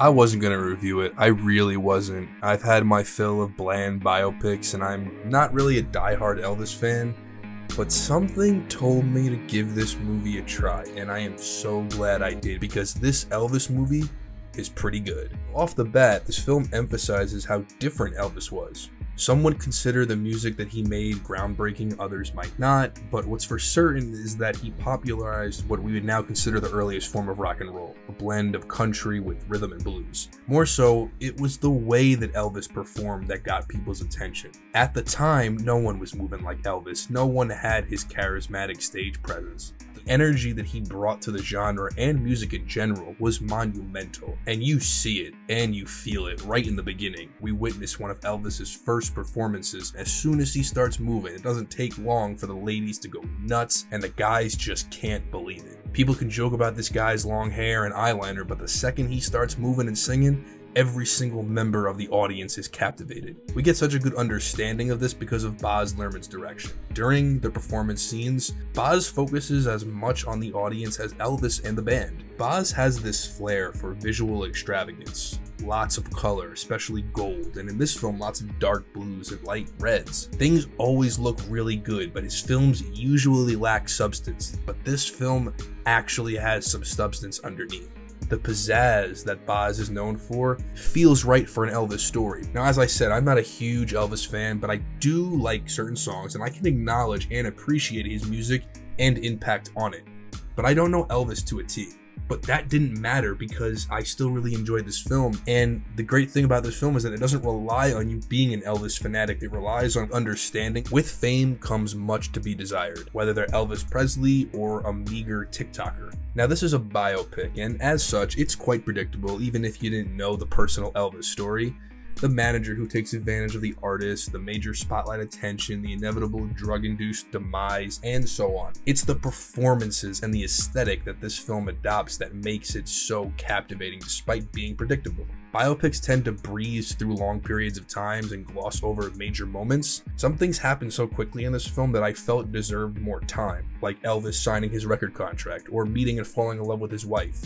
I wasn't gonna review it. I really wasn't. I've had my fill of bland biopics, and I'm not really a diehard Elvis fan, but something told me to give this movie a try, and I am so glad I did, because this Elvis movie is pretty good. Off the bat, this film emphasizes how different Elvis was. Some would consider the music that he made groundbreaking, others might not, but what's for certain is that he popularized what we would now consider the earliest form of rock and roll, a blend of country with rhythm and blues. More so, it was the way that Elvis performed that got people's attention. At the time, no one was moving like Elvis, no one had his charismatic stage presence. The energy that he brought to the genre and music in general was monumental, and you see it and you feel it right in the beginning. We witness one of Elvis's first performances. As soon as he starts moving, it doesn't take long for the ladies to go nuts, and the guys just can't believe it. People can joke about this guy's long hair and eyeliner, but the second he starts moving and singing, every single member of the audience is captivated. We get such a good understanding of this because of Baz Luhrmann's direction. During the performance scenes, Baz focuses as much on the audience as Elvis and the band. Baz has this flair for visual extravagance. Lots of color, especially gold, and in this film lots of dark blues and light reds. Things always look really good, but his films usually lack substance, but this film actually has some substance underneath. The pizzazz that Baz is known for feels right for an Elvis story. Now, as I said, I'm not a huge Elvis fan, but I do like certain songs, and I can acknowledge and appreciate his music and impact on it. But I don't know Elvis to a T. But that didn't matter because I still really enjoyed this film, and the great thing about this film is that it doesn't rely on you being an Elvis fanatic, it relies on understanding. With fame comes much to be desired, whether they're Elvis Presley or a meager TikToker. Now, this is a biopic, and as such, it's quite predictable even if you didn't know the personal Elvis story. The manager who takes advantage of the artist, the major spotlight attention, the inevitable drug-induced demise, and so on. It's the performances and the aesthetic that this film adopts that makes it so captivating despite being predictable. Biopics tend to breeze through long periods of times and gloss over major moments. Some things happen so quickly in this film that I felt deserved more time, like Elvis signing his record contract or meeting and falling in love with his wife.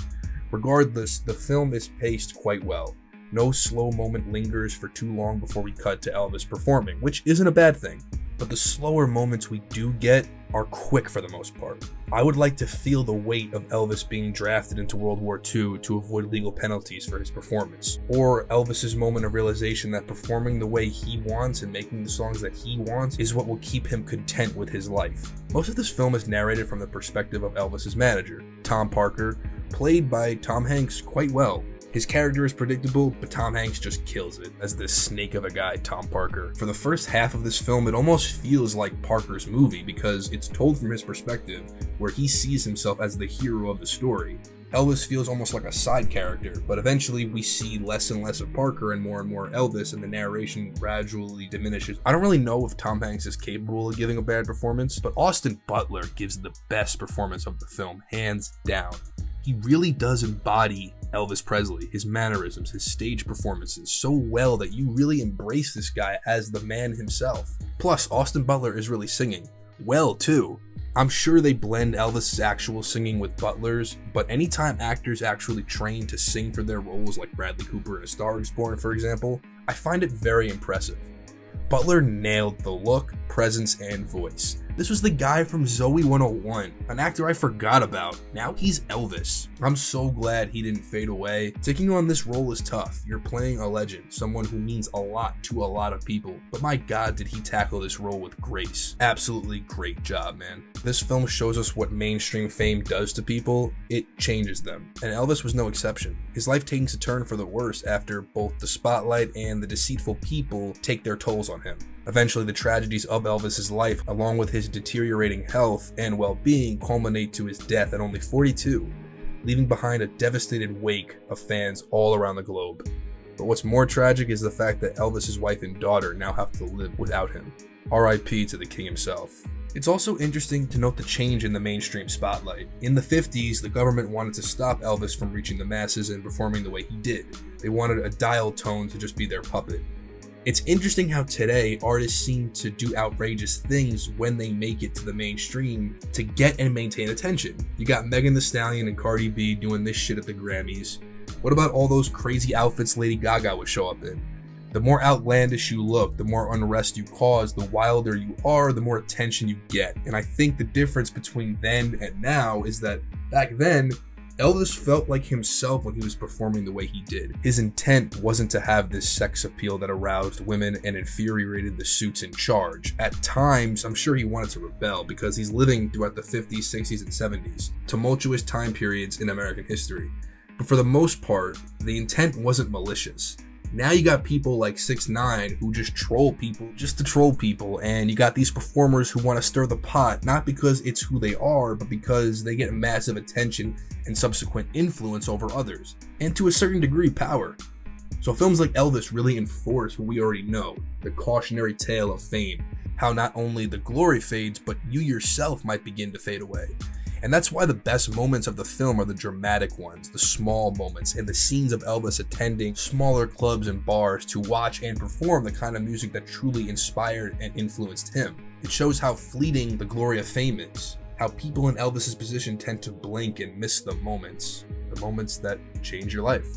Regardless, the film is paced quite well. No slow moment lingers for too long before we cut to Elvis performing, which isn't a bad thing. But the slower moments we do get are quick for the most part. I would like to feel the weight of Elvis being drafted into World War II to avoid legal penalties for his performance, or Elvis's moment of realization that performing the way he wants and making the songs that he wants is what will keep him content with his life. Most of this film is narrated from the perspective of Elvis's manager, Tom Parker, played by Tom Hanks quite well. His character is predictable, but Tom Hanks just kills it as this snake of a guy, Tom Parker. For the first half of this film, it almost feels like Parker's movie because it's told from his perspective, where he sees himself as the hero of the story. Elvis feels almost like a side character, but eventually we see less and less of Parker and more Elvis, and the narration gradually diminishes. I don't really know if Tom Hanks is capable of giving a bad performance, but Austin Butler gives the best performance of the film, hands down. He really does embody Elvis Presley, his mannerisms, his stage performances so well that you really embrace this guy as the man himself. Plus, Austin Butler is really singing well too. I'm sure they blend Elvis's actual singing with Butler's, but anytime actors actually train to sing for their roles, like Bradley Cooper in A Star Is Born, for example, I find it very impressive. Butler nailed the look, presence, and voice. This was the guy from Zoe 101, an actor I forgot about. Now he's Elvis. I'm so glad he didn't fade away. Taking on this role is tough. You're playing a legend, someone who means a lot to a lot of people. But my God, did he tackle this role with grace. Absolutely great job, man. This film shows us what mainstream fame does to people. It changes them. And Elvis was no exception. His life takes a turn for the worse after both the spotlight and the deceitful people take their tolls on him. Eventually, the tragedies of Elvis's life, along with his deteriorating health and well-being, culminate to his death at only 42, leaving behind a devastated wake of fans all around the globe. But what's more tragic is the fact that Elvis's wife and daughter now have to live without him. R.I.P. to the king himself. It's also interesting to note the change in the mainstream spotlight. In the 50s, the government wanted to stop Elvis from reaching the masses and performing the way he did. They wanted a dial tone to just be their puppet. It's interesting how today artists seem to do outrageous things when they make it to the mainstream to get and maintain attention. You got Megan Thee Stallion and Cardi B doing this shit at the Grammys. What about all those crazy outfits Lady Gaga would show up in? The more outlandish you look, the more unrest you cause, the wilder you are, the more attention you get. And I think the difference between then and now is that back then, Elvis felt like himself when he was performing the way he did. His intent wasn't to have this sex appeal that aroused women and infuriated the suits in charge. At times, I'm sure he wanted to rebel because he's living throughout the 50s, 60s, and 70s, tumultuous time periods in American history. But for the most part, the intent wasn't malicious. Now you got people like 6ix9ine who just troll people just to troll people, and you got these performers who want to stir the pot, not because it's who they are, but because they get massive attention and subsequent influence over others, and to a certain degree, power. So films like Elvis really enforce what we already know, the cautionary tale of fame, how not only the glory fades, but you yourself might begin to fade away. And that's why the best moments of the film are the dramatic ones, the small moments, and the scenes of Elvis attending smaller clubs and bars to watch and perform the kind of music that truly inspired and influenced him. It shows how fleeting the glory of fame is, how people in Elvis's position tend to blink and miss the moments that change your life.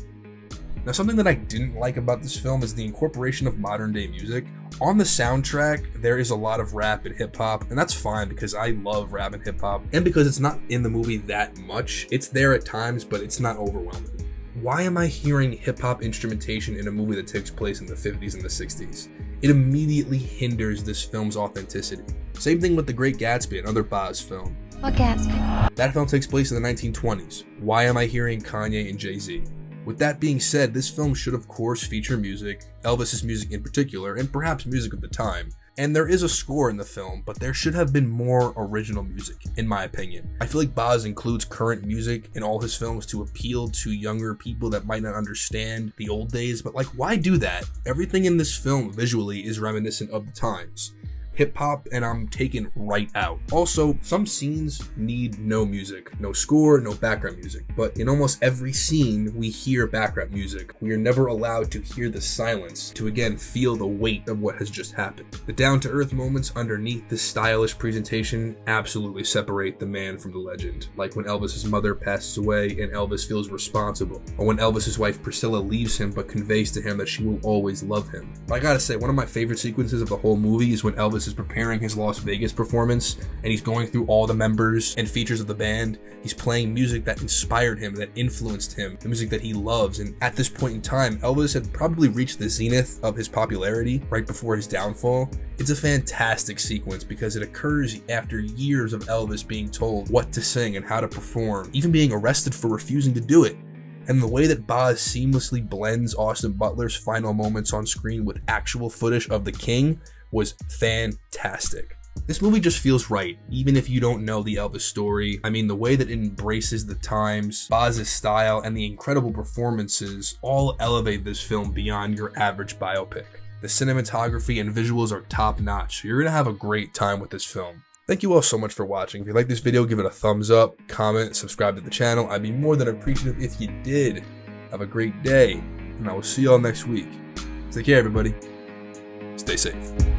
Now, something that I didn't like about this film is the incorporation of modern day music. On the soundtrack, there is a lot of rap and hip hop, and that's fine because I love rap and hip hop, and because it's not in the movie that much. It's there at times, but it's not overwhelming. Why am I hearing hip hop instrumentation in a movie that takes place in the 50s and the 60s? It immediately hinders this film's authenticity. Same thing with The Great Gatsby, another Baz film. What Gatsby? That film takes place in the 1920s. Why am I hearing Kanye and Jay-Z? With that being said, this film should of course feature music, Elvis's music in particular, and perhaps music of the time. And there is a score in the film, but there should have been more original music, in my opinion. I feel like Baz includes current music in all his films to appeal to younger people that might not understand the old days, but like, why do that? Everything in this film visually is reminiscent of the times. Hip hop, and I'm taken right out. Also, some scenes need no music, no score, no background music, but in almost every scene we hear background music. We are never allowed to hear the silence to again feel the weight of what has just happened. The down-to-earth moments underneath this stylish presentation absolutely separate the man from the legend, like when Elvis's mother passes away and Elvis feels responsible, or when Elvis's wife Priscilla leaves him but conveys to him that she will always love him. But I gotta say, one of my favorite sequences of the whole movie is when Elvis is preparing his Las Vegas performance and he's going through all the members and features of the band. He's playing music that inspired him, that influenced him, the music that he loves. And at this point in time, Elvis had probably reached the zenith of his popularity right before his downfall. It's a fantastic sequence because it occurs after years of Elvis being told what to sing and how to perform, even being arrested for refusing to do it. And the way that Baz seamlessly blends Austin Butler's final moments on screen with actual footage of the King was fantastic. This movie just feels right, even if you don't know the Elvis story. I mean, the way that it embraces the times, Baz's style, and the incredible performances all elevate this film beyond your average biopic. The cinematography and visuals are top notch. You're gonna have a great time with this film. Thank you all so much for watching. If you like this video, give it a thumbs up, comment, subscribe to the channel. I'd be more than appreciative if you did. Have a great day, and I will see y'all next week. Take care, everybody. Stay safe.